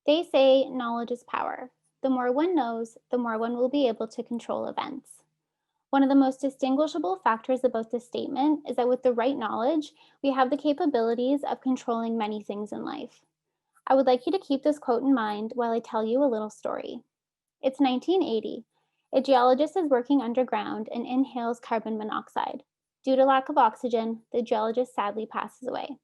They say knowledge is power. The more one knows, the more one will be able to control events. One of the most distinguishable factors about this statement is that with the right knowledge, we have the capabilities of controlling many things in life. I would like you to keep this quote in mind while I tell you a little story. It's 1980. A geologist is working underground and inhales carbon monoxide. Due to lack of oxygen, the geologist sadly passes away.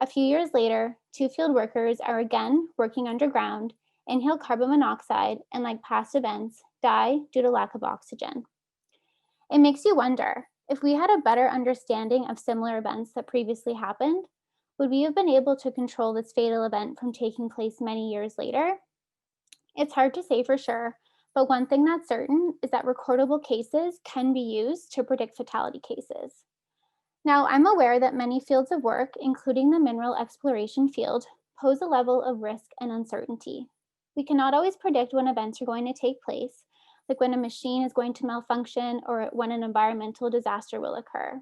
A few years later, two field workers are again working underground, inhale carbon monoxide, and like past events, die due to lack of oxygen. It makes you wonder if we had a better understanding of similar events that previously happened, would we have been able to control this fatal event from taking place many years later? It's hard to say for sure, but one thing that's certain is that recordable cases can be used to predict fatality cases. Now, I'm aware that many fields of work, including the mineral exploration field, pose a level of risk and uncertainty. We cannot always predict when events are going to take place, like when a machine is going to malfunction or when an environmental disaster will occur.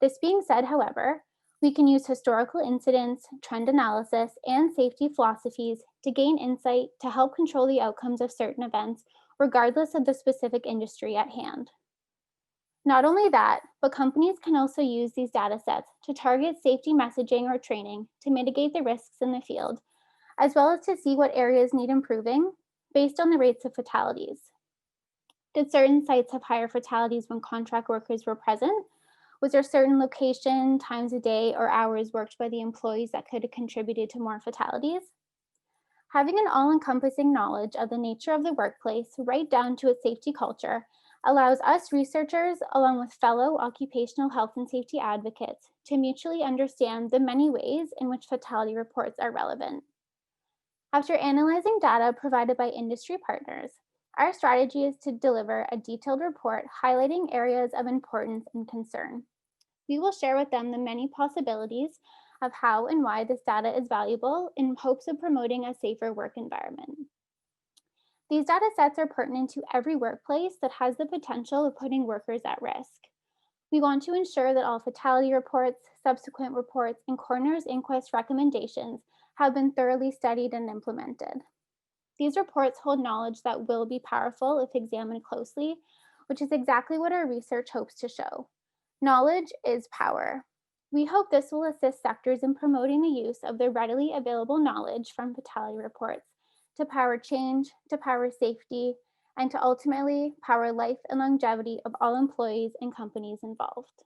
This being said, however, we can use historical incidents, trend analysis, and safety philosophies to gain insight to help control the outcomes of certain events, regardless of the specific industry at hand. Not only that, but companies can also use these data sets to target safety messaging or training to mitigate the risks in the field, as well as to see what areas need improving based on the rates of fatalities. Did certain sites have higher fatalities when contract workers were present? Was there certain location, times of day, or hours worked by the employees that could have contributed to more fatalities? Having an all encompassing knowledge of the nature of the workplace, right down to its safety culture, allows us researchers, along with fellow occupational health and safety advocates, to mutually understand the many ways in which fatality reports are relevant. After analyzing data provided by industry partners, our strategy is to deliver a detailed report highlighting areas of importance and concern. We will share with them the many possibilities of how and why this data is valuable in hopes of promoting a safer work environment. These data sets are pertinent to every workplace that has the potential of putting workers at risk. We want to ensure that all fatality reports, subsequent reports, and coroner's inquest recommendations have been thoroughly studied and implemented. These reports hold knowledge that will be powerful if examined closely, which is exactly what our research hopes to show. Knowledge is power. We hope this will assist sectors in promoting the use of the readily available knowledge from fatality reports to power change, to power safety, and to ultimately power life and longevity of all employees and companies involved.